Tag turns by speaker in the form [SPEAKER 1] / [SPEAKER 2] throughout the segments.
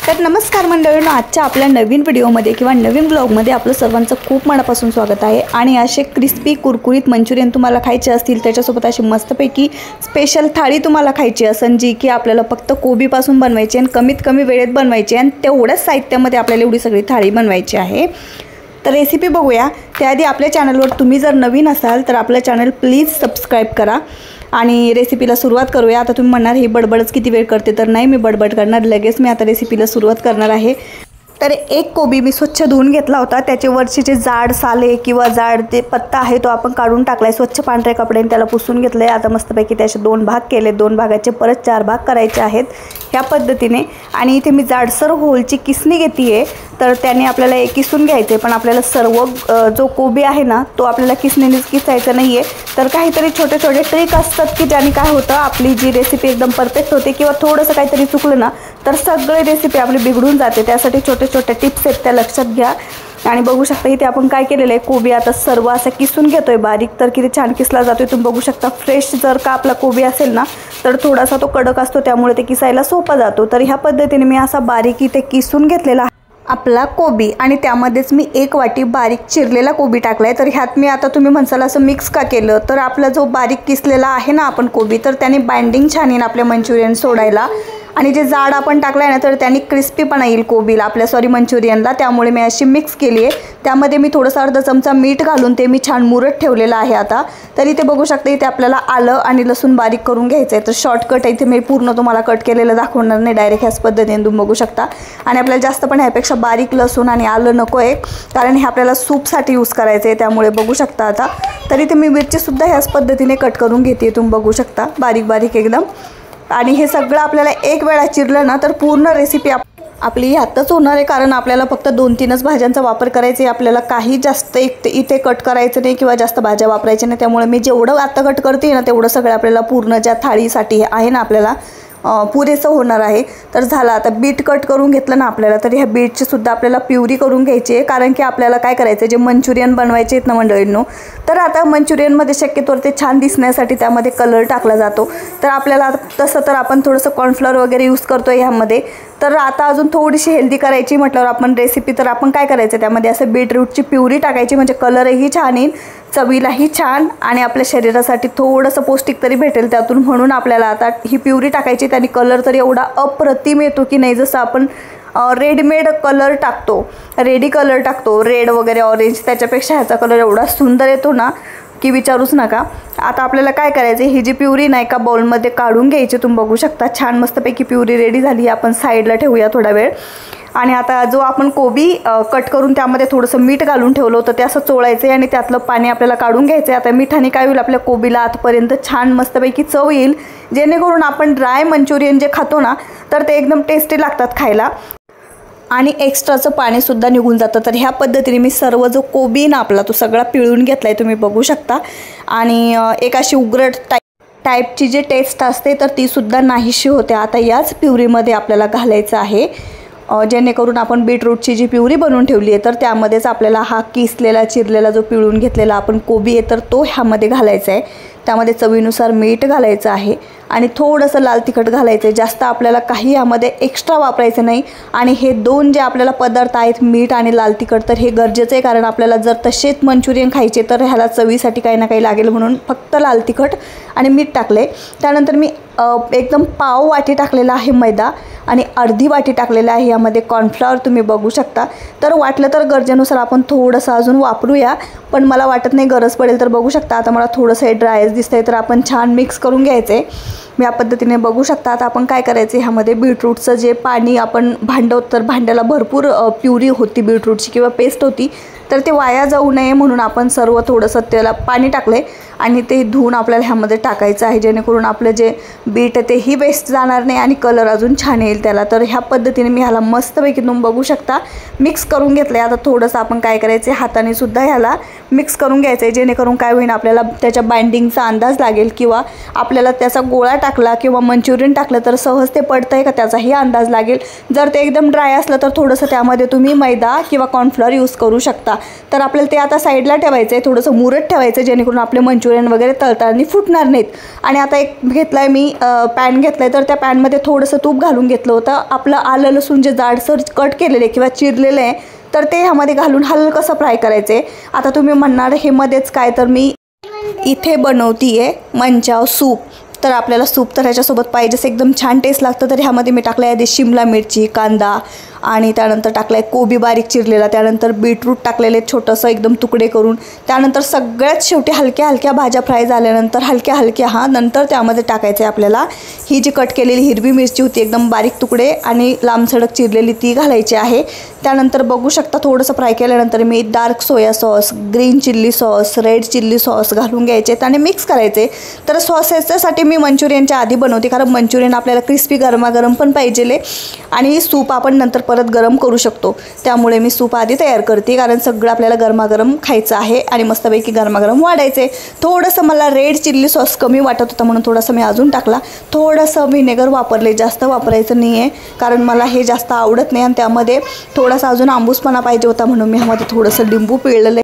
[SPEAKER 1] तर नमस्कार मंडळींनो, आजच्या आपल्या नवीन व्हिडिओमध्ये किंवा नवीन ब्लॉगमध्ये आपलं सर्वांचं खूप मनापासून स्वागत आहे। आणि असे क्रिस्पी कुरकुरीत मंचुरियन तुम्हाला खायचे असतील, त्याच्यासोबत अशी मस्तपैकी स्पेशल थाळी तुम्हाला खायची असेल जी की आपल्याला फक्त कोबीपासून बनवायची आणि कमीत कमी वेळेत बनवायची आणि तेवढ्याच साहित्यामध्ये आपल्याला एवढी सगळी थाळी बनवायची आहे। तर रेसिपी बघूया। त्याआधी आपल्या चॅनलवर तुम्ही जर नवीन असाल तर आपलं चॅनल प्लीज सबस्क्राइब करा आणि रेसिपीला सुरुवात करूया। आता तुम्ही म्हणणार ही बडबडच किती वेळ करते, तर नाही, मी बडबड करणार, लगेच मी आता रेसिपीला सुरुवात करणार आहे। तर एक कोबी मी स्वच्छ धुवून घेतला होता, त्याचे वरचे जे जाड साले किंवा जाड ते पत्ता आहे तो आपण काढून टाकलाय, स्वच्छ पांढऱ्या कपड्याने त्याला पुसून घेतलंय। आता मस्तपैकी त्याचे दोन भाग केले, दोन भागाचे परत 4 भाग करायचे आहेत ह्या पद्धतीने। आणि इथे मी जाडसर होलची किसणी घेतीये, तर त्याने आपल्याला एक किसून घ्यायचे, पण आपल्याला सर्व जो कोबी आहे ना तो आपल्याला किसणीनेच किसायचा नाहीये। तर काहीतरी छोटे छोटे ट्रिक असतात की ज्याने काय होतं, आपली जी रेसिपी एकदम परफेक्ट होते किंवा थोडंसं काहीतरी चुकलं ना तर सगळी रेसिपी आपली बिघडून जाते। त्यासाठी छोटे छोटे टिप्स आहेत, त्या लक्षात घ्या। आणि बघू शकता इथे आपण काय केलेलं आहे, कोबी आता सर्व असं किसून घेतोय बारीक, तर किती छान किसला जातोय तुम्ही बघू शकता। फ्रेश जर का आपला कोबी असेल ना तर थोडासा तो कडक असतो, त्यामुळे ते किसायला सोपा जातो। तर ह्या पद्धतीने मी असा बारीक इथे किसून घेतलेला आपला कोबी आणि त्यामध्येच मी 1 वाटी बारीक चिरलेला कोबी टाकलाय। तर ह्यात मी आता तुम्ही म्हणसाल असं मिक्स का केलं, तर आपला जो बारीक किसलेला आहे ना आपण कोबी, तर त्याने बाइंडिंग छान येईल आपल्या मंचुरियन सोडायला। आणि जे जाड आपण टाकलं आहे ना तर त्याने क्रिस्पीपणा येईल कोबीला आपल्या मंचुरियनला, त्यामुळे मी अशी मिक्स केली आहे। त्यामध्ये मी थोडंसं अर्धा चमचा मीठ घालून ते मी छान मुरत ठेवलेलं आहे आता। तर इथे बघू शकता इथे आपल्याला आलं आणि लसूण बारीक करून घ्यायचं आहे। तर शॉर्टकट इथे मी पूर्ण तुम्हाला कट केलेलं दाखवणार नाही, डायरेक्ट ह्याच पद्धतीने तुम्ही बघू शकता। आणि आपल्याला जास्त पण ह्यापेक्षा बारीक लसूण आणि आलं नको आहे, कारण हे आपल्याला सूपसाठी यूज करायचं आहे, त्यामुळे बघू शकता आता। तर इथे मी मिरचीसुद्धा ह्याच पद्धतीने कट करून घेते, तुम्ही बघू शकता बारीक बारीक एकदम। आणि हे सगळं आपल्याला एक वेळा चिरलं ना तर पूर्ण रेसिपी आपली ह्यातच होणार आहे, कारण आपल्याला फक्त 2-3च भाज्यांचा वापर करायचा आहे, आपल्याला काही जास्त इथे कट करायचं नाही किंवा जास्त भाज्या वापरायच्या नाही। त्यामुळे मी जेवढं आता कट करते ना तेवढं सगळं आपल्याला पूर्ण ज्या थाळीसाठी आहे ना आपल्याला पुरेसं होणार आहे। तर झालं, आता बीट कट करून घेतलं ना आपल्याला, तर ह्या बीटची सुद्धा आपल्याला प्युरी करून घ्यायची आहे, कारण की आपल्याला काय करायचं, जे मंचुरियन बनवायचे आहेत ना मंडळींनो, तर आता मंचुरियनमध्ये शक्यतोवर ते छान दिसण्यासाठी त्यामध्ये कलर टाकला जातो। तर आपल्याला तसं तर आपण थोडंसं कॉर्नफ्लोअर वगैरे यूज करतो ह्यामध्ये। तर आता अजून थोडीशी हेल्दी करायची म्हटल्यावर आपण रेसिपी, तर आपण काय करायचं, त्यामध्ये असं बीटरूटची प्युरी टाकायची, म्हणजे कलरही छान येईल, चवीलाही छान आणि आपल्या शरीरासाठी थोडंसं पौष्टिक तरी भेटेल त्यातून। म्हणून आपल्याला आता ही प्युरी टाकायची, त्याने कलर तर एवढा अप्रतिम येतो की नाही, जसं आपण रेडीमेड कलर टाकतो, रेडी कलर टाकतो, रेड वगैरे ऑरेंज, त्याच्यापेक्षा ह्याचा कलर एवढा सुंदर येतो ना की विचारूच नका। आता आपल्याला काय करायचं, ही जी प्युरी ना एका बाउलमध्ये काढून घ्यायची, तुम्ही बघू शकता छान मस्तपैकी प्युरी रेडी झाली, आपण साईडला ठेवूया थोडा वेळ। आणि आता जो आपण कोबी कट करून त्यामध्ये थोडंसं मीठ घालून ठेवलं होतं ते असं चोळायचं आहे आणि त्यातलं पाणी आपल्याला काढून घ्यायचं आहे। आता मिठाने काय होईल, आपल्या कोबीला आतपर्यंत छान मस्तपैकी चव येईल, जेणेकरून आपण ड्राय मंचुरियन जे खातो ना तर ते एकदम टेस्टी लागतात खायला आणि एक्स्ट्राचं पाणीसुद्धा निघून जातं। तर ह्या पद्धतीने मी सर्व जो कोबी ना आपला तो सगळा पिळून घेतला आहे, तुम्ही बघू शकता। आणि एक अशी उग्रट टाईपची जी टेस्ट असते तर तीसुद्धा नाहीशी होते। आता याच प्युरीमध्ये आपल्याला घालायचं आहे, जेणेकरून आपण बीटरूटची जी प्युरी बनवून ठेवली आहे तर त्यामध्येच आपल्याला हा किसलेला चिरलेला जो पिळून घेतलेला आपण कोबी आहे तर तो ह्यामध्ये घालायचा आहे। त्यामध्ये चवीनुसार मीठ घालायचं आहे आणि थोडंसं लाल तिखट घालायचं आहे, जास्त आपल्याला काही यामध्ये एक्स्ट्रा वापरायचं नाही। आणि हे दोन जे आपल्याला पदार्थ आहेत, मीठ आणि लाल तिखट, तर हे गरजेचं आहे, कारण आपल्याला जर तसेच मंचुरियन खायचे तर ह्याला चवीसाठी काही ना काही लागेल, म्हणून फक्त लाल तिखट आणि मीठ टाकले। त्यानंतर मी एकदम पाव वाटी टाकलेला आहे मैदा आणि अर्धी वाटी टाकलेला आहे यामध्ये कॉर्नफ्लॉवर, तुम्ही बघू शकता। तर वाटलं तर गरजेनुसार आपण थोडंसं अजून वापरूया, पण मला वाटत नाही गरज पडेल। तर बघू शकता आता मला थोडंसं हे ड्रायच दिसतंय, तर आपण छान मिक्स करून घ्यायचं आहे या पद्धतीने, बघू शकता। आता आपण काय करायचं, ह्यामध्ये बीटरूटचं जे पाणी आपण भांडवत, तर भांड्याला भरपूर प्युरी होती बीटरूटची किंवा पेस्ट होती, तर ते वाया जाऊ नये म्हणून आपण सर्व थोडंसं त्याला पाणी टाकलं आहे आणि ते धुवून आपल्याला ह्यामध्ये टाकायचं आहे, जेणेकरून आपलं जे बीट तेही वेस्ट जाणार नाही आणि कलर अजून छान येईल त्याला। तर ह्या पद्धतीने मी ह्याला मस्तपैकी तुम्ही बघू शकता मिक्स करून घेतलं आहे। आता थोडंसं आपण काय करायचं, हाताने सुद्धा ह्याला मिक्स करून घ्यायचं आहे, जेणेकरून काय होईल, आपल्याला त्याच्या बाइंडिंगचा अंदाज लागेल, किंवा आपल्याला त्याचा गोळा टाकला किंवा मंचुरियन टाकलं तर सहज ते पडतंय का त्याचाही अंदाज लागेल। जर ते एकदम ड्राय असलं तर थोडंसं त्यामध्ये तुम्ही मैदा किंवा कॉर्नफ्लॉवर यूज करू शकता। तर आपल्याला ते आता साईडला ठेवायचं आहे, थोडंसं मुरत ठेवायचं, जेणेकरून आपले मंचुरियन मंचुरियन वगैरे तळताना फुटणार नाहीत. आणि आता एक घेतला आहे मी पॅन घेतला आहे, तर त्या पॅनमध्ये थोडंसं तूप घालून घेतलं होतं. आपलं आलं लसूण जे जाडसर कट केलेलं आहे किंवा चिरलेलं आहे तर ते ह्यामध्ये घालून हलकंसं फ्राय करायचं आहे. आता तुम्ही म्हणणार हे मध्येच काय, तर मी इथे बनवती आहे मंचाव सूप. तर आपल्याला सूप तर ह्याच्यासोबत पाहिजेच, एकदम छान टेस्ट लागतं. तर ह्यामध्ये मी टाकलं आहे आधी शिमला मिरची, कांदा आणि त्यानंतर टाकलं आहे कोबी बारीक चिरलेला, त्यानंतर बीटरूट टाकलेले छोटंसं एकदम तुकडे करून. त्यानंतर सगळ्यात शेवटी हलक्या हलक्या भाज्या फ्राय झाल्यानंतर हलक्या हलक्या नंतर त्यामध्ये टाकायचं आहे आपल्याला ही जी कट केलेली हिरवी मिरची होती एकदम बारीक तुकडे आणि लांबसडक चिरलेली ती घालायची आहे. त्यानंतर बघू शकता थोडंसं फ्राय केल्यानंतर मी dark soy sauce, green chilli sauce, red chilli sauce घालून घ्यायचे आणि मिक्स करायचे. तर सॉसेससाठी मी मंचुरियनच्या आधी बनवते, कारण मंचुरियन आपल्याला क्रिस्पी गरमागरम पण पाहिजे आणि सूप आपण नंतर परत गरम करू शकतो. त्यामुळे मी सूप आधी तयार करते, कारण सगळं आपल्याला गरमागरम खायचं आहे आणि मस्तपैकी गरमागरम वाढायचे. थोडंसं मला रेड चिल्ली सॉस कमी वाटत होता म्हणून थोडंसं मी अजून टाकला. थोडंसं व्हिनेगर वापरले, जास्त वापरायचं नाही आहे कारण मला हे जास्त आवडत नाही आणि त्यामध्ये थोडासा अजून आंबूसपणा पाहिजे होता म्हणून मी ह्यामध्ये थोडंसं लिंबू पिळलेलं.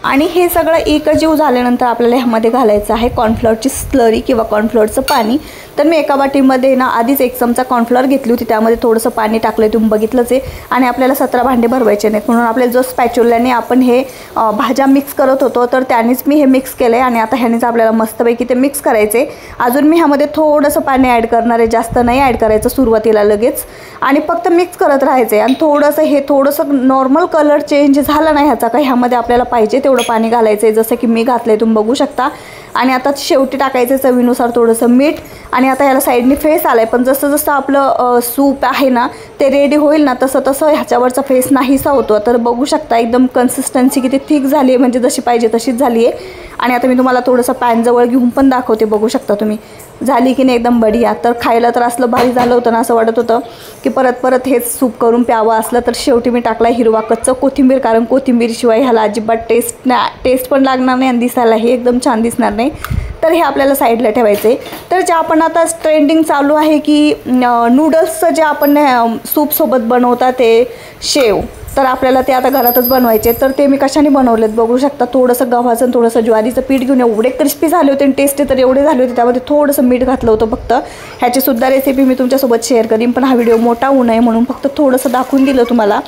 [SPEAKER 1] आणि हे सगळं एकजीव झाल्यानंतर आपल्याला ह्यामध्ये घालायचं आहे कॉर्नफ्लॉवरची स्लरी किंवा कॉर्नफ्लॉवरचं पाणी. तर मी एका वाटीमध्ये आधीच 1 चमचा कॉर्नफ्लॉवर घेतली होती, त्यामध्ये थोडंसं पाणी टाकलं, तुम्ही बघितलंच आहे. आणि आपल्याला 17 भांडे भरवायचे नाहीत म्हणून आपल्या जो स्पॅच्युलाने आपण हे भाज्या मिक्स करत होतो तर त्यानेच मी हे मिक्स केलं आहे. आणि आता ह्यानेच आपल्याला मस्तपैकी ते मिक्स करायचे. अजून मी ह्यामध्ये थोडंसं पाणी ॲड करणार आहे, जास्त नाही ॲड करायचं सुरुवातीला लगेच, आणि फक्त मिक्स करत राहायचं आहे. आणि थोडंसं नॉर्मल कलर चेंज झाला नाही ह्याचा काही, ह्यामध्ये आपल्याला पाहिजे तेवढं पाणी घालायचं आहे जसं की मी घातलं आहे, तुम्ही बघू शकता. आणि आता शेवटी टाकायचं चवीनुसार थोडंसं मीठ. आणि आता ह्याला साईडने फेस आला आहे, पण जसं जसं आपलं सूप आहे ना ते रेडी होईल ना तसं तसं ह्याच्यावरचा फेस नाहीसा होतो. तर बघू शकता एकदम कन्सिस्टन्सी किती थिक झाली आहे, म्हणजे जशी पाहिजे तशीच झाली आहे. आणि आता मी तुम्हाला थोडंसं पॅन जवळ घेऊन पण दाखवते, बघू शकता तुम्ही झाली की नाही एकदम बढिया. तर खायला तर असलं भारी झालं होतं ना, असं वाटत होतं की परत परत हेच सूप करून प्यावं असलं. तर शेवटी मी टाकला हिरवा कच्चं कोथिंबीर, कारण कोथिंबीरशिवाय ह्याला अजिबात टेस्ट पण लागणार नाही आणि दिसायलाही एकदम छान दिसणार नाही. तर हे आपल्याला साईडला ठेवायचे. तर जे आपण आता ट्रेंडिंग चालू आहे की नूडल्सचं जे आपण सूपसोबत बनवतात ते शेव, तर आपल्याला ते आता घरातच बनवायचे. तर ते मी कशाने बनवलेत बघू शकता. थोडंसं गव्हाचं आणि थोडंसं ज्वारीचं पीठ घेऊन एवढे क्रिस्पी झाले होते आणि टेस्टी तर एवढे झाले होते. त्यामध्ये थोडंसं मीठ घातलं होतं फक्त. ह्याचीसुद्धा रेसिपी मी तुमच्यासोबत शेअर करीन, पण हा व्हिडिओ मोठा होऊ नये म्हणून फक्त थोडंसं दाखवून दिलं तुम्हाला.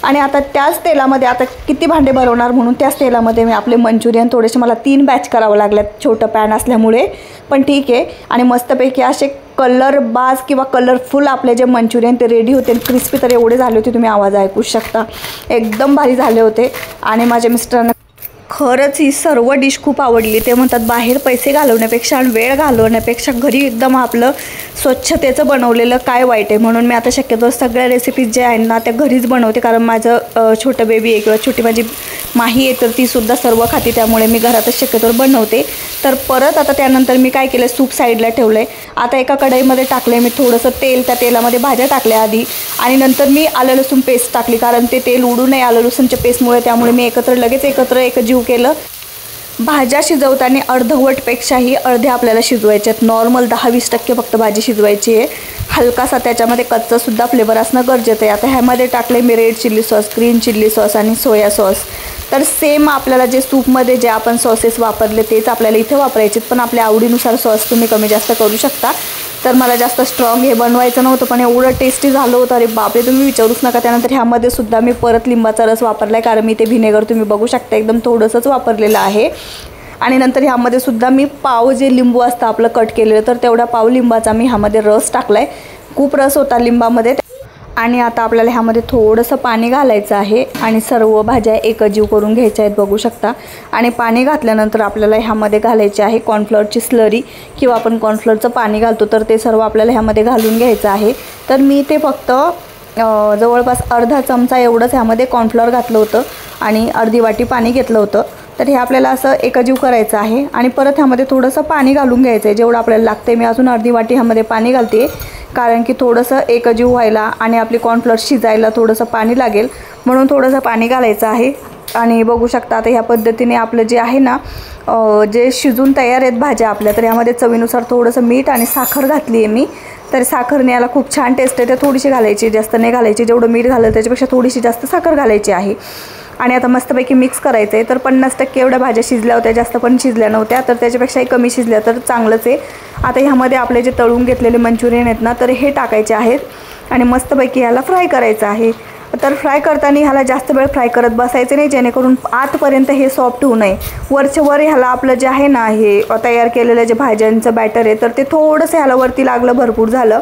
[SPEAKER 1] आणि आता त्याच तेलामध्ये आता किती भांडे भरवणार म्हणून त्याच तेलामध्ये मी आपले मंचुरियन थोडेसे, मला 3 बॅच करावं लागल्यात छोटं पॅन असल्यामुळे, पण ठीक आहे. आणि मस्तपैकी असे कलर बाज किंवा कलरफुल आपले जे मंचुरियन ते रेडी होते. क्रिस्पी तर एवढे झाले होते तुम्ही आवाज ऐकू शकता, एकदम भारी झाले होते. आणि माझ्या मिस्टरांना खरंच ही सर्व डिश खूप आवडली. ते म्हणतात बाहेर पैसे घालवण्यापेक्षा आणि वेळ घालवण्यापेक्षा घरी एकदम आपलं स्वच्छतेचं बनवलेलं काय वाईट आहे. म्हणून मी आता शक्यतो सगळ्या रेसिपीज जे आहेत ना त्या घरीच बनवते, कारण माझं छोटं बेबी आहे किंवा छोटी माझी माही आहे तर तीसुद्धा सर्व खाते, त्यामुळे मी घरातच शक्यतो बनवते. तर परत आता त्यानंतर मी काय केलं, सूप साईडला ठेवलं आहे. आता एका कढईमध्ये टाकलं मी थोडंसं तेल, त्या तेलामध्ये भाज्या टाकल्या आधी आणि नंतर मी आलं लसूण पेस्ट टाकली, कारण ते तेल उडू नये आलं लसूणच्या पेस्टमुळे. त्यामुळे मी लगेच एकजीव केलं. भाज्या शिजवताना अर्धवटपेक्षाही अर्धे आपल्याला शिजवायचे आहेत. नॉर्मल 10-20% फक्त भाजी शिजवायची आहे. हलकासा त्याच्यामध्ये कच्चंसुद्धा फ्लेवर असणं गरजेचं आहे. आता ह्यामध्ये टाकले मी red chilli sauce, green chilli sauce आणि सोया सॉस. तर सेम आपल्याला जे सूपमध्ये जे आपण सॉसेस वापरले तेच आपल्याला इथे वापरायचे, पण आपल्या आवडीनुसार सॉस तुम्ही कमी जास्त करू शकता. तर मला जास्त स्ट्रॉंग हे बनवायचं नव्हतं, पण एवढं टेस्टी झालं होतं, अरे बापरे तुम्ही विचारूच नका. त्यानंतर ह्यामध्ये सुद्धा मी परत लिंबाचा रस वापरला आहे, कारण मी ते व्हिनेगर तुम्ही बघू शकता एकदम थोडंसंच वापरलेलं आहे. आणि नंतर ह्यामध्ये सुद्धा मी पाव जे लिंबू असतं आपलं कट केलेलं, तर तेवढा पाव लिंबाचा मी ह्यामध्ये रस टाकला आहे. खूप रस होता लिंबामध्ये. आणि आता आपल्याला ह्यामध्ये थोडंसं पाणी घालायचं आहे आणि सर्व भाज्या एकजीव करून घ्यायच्या आहेत बघू शकता. आणि पाणी घातल्यानंतर आपल्याला ह्यामध्ये घालायचे आहे कॉर्नफ्लॉवरची स्लरी किंवा आपण कॉर्नफ्लॉवरचं पाणी घालतो, तर ते सर्व आपल्याला ह्यामध्ये घालून घ्यायचं आहे. तर मी ते फक्त जवळपास अर्धा चमचा एवढंच ह्यामध्ये कॉर्नफ्लॉवर घातलं होतं आणि अर्धी वाटी पाणी घेतलं होतं. तर हे आपल्याला असं एकजीव करायचं आहे आणि परत ह्यामध्ये थोडंसं पाणी घालून घ्यायचं आहे जेवढं आपल्याला लागतं आहे. मी अजून अर्धी वाटी ह्यामध्ये पाणी घालते, कारण की थोडंसं एकजीव व्हायला आणि आपली कॉर्नफ्लॉवर शिजायला थोडंसं पाणी लागेल म्हणून थोडंसं पाणी घालायचं आहे. आणि बघू शकता आता ह्या पद्धतीने आपलं जे आहे ना जे शिजून तयार आहेत भाज्या आपल्या, तर यामध्ये चवीनुसार थोडंसं मीठ आणि साखर घातली आहे मी. तर साखरने याला खूप छान टेस्ट येते. थोडीशी घालायची, जास्त नाही घालायची. जेवढं मीठ घालं त्याच्यापेक्षा थोडीशी जास्त साखर घालायची आहे. आणि आता मस्तपैकी मिक्स करायचं आहे. तर 50% एवढ्या भाज्या शिजल्या होत्या, जास्त पण शिजल्या नव्हत्या, तर त्याच्यापेक्षाही कमी शिजल्या तर चांगलंच आहे. आता ह्यामध्ये आपले जे तळून घेतलेले मंचुरियन आहेत ना, तर हे टाकायचे आहेत आणि मस्तपैकी ह्याला फ्राय करायचं आहे. तर फ्राय करताना ह्याला जास्त वेळ फ्राय करत बसायचं नाही, जेणेकरून आतपर्यंत हे सॉफ्ट होऊ नये. वरच्या वर ह्याला आपलं जे आहे ना, हे तयार केलेलं जे भाज्यांचं बॅटर आहे, तर ते थोडंसं ह्याला वरती लागलं, भरपूर झालं.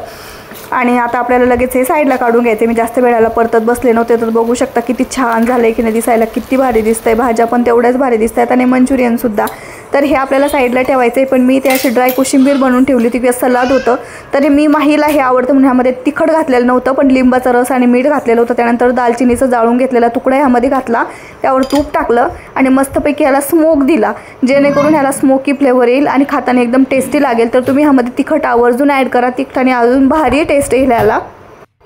[SPEAKER 1] आणि आता आपल्याला लगेच हे साईडला काढून घ्यायचे. मी जास्त वेळाला परतत बसले नव्हते, तर बघू शकता किती छान झालं आहे की नाही, दिसायला किती भारी दिसतंय. भाज्या पण तेवढ्याच भारी दिसत आहेत आणि मंचुरियनसुद्धा. तर हे आपल्याला साईडला ठेवायचं आहे. पण मी ते अशी ड्राय कोशिंबीर बनवून ठेवली होती किंवा सलाद होतं. तर मी माहीला हे आवडतं म्हणून ह्यामध्ये तिखट घातलेलं नव्हतं, पण लिंबाचा रस आणि मीठ घातलेलं होतं. त्यानंतर दालचिनीचं जाळून घेतलेला तुकडा ह्यामध्ये घातला, त्यावर तूप टाकलं आणि मस्तपैकी ह्याला स्मोक दिला, जेणेकरून ह्याला स्मोकी फ्लेवर येईल आणि खाताना एकदम टेस्टी लागेल. तर तुम्ही ह्यामध्ये तिखट आवर्जून ॲड करा, तिखटाने अजून भारी टेस्ट येईल ह्याला.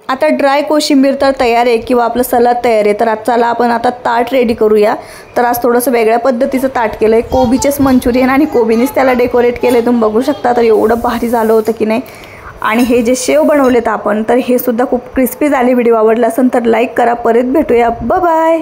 [SPEAKER 1] आता ड्राय कोशिंबीर तर तयार आहे किंवा आपलं सलाद तयार आहे. तर चला आपण आता ताट रेडी करूया. तर आज थोडंसं वेगळ्या पद्धतीचं ताट केलं आहे. कोबीचेच मंचुरियन आणि कोबीनेच त्याला डेकोरेट केलं आहे, तुम्ही बघू शकता. तर एवढं भारी झालं होतं की नाही. आणि हे जे शेव बनवलेत आपण, तर हे सुद्धा खूप क्रिस्पी झाले. व्हिडिओ आवडला असेल तर लाईक करा. परत भेटूया, बाय बाय.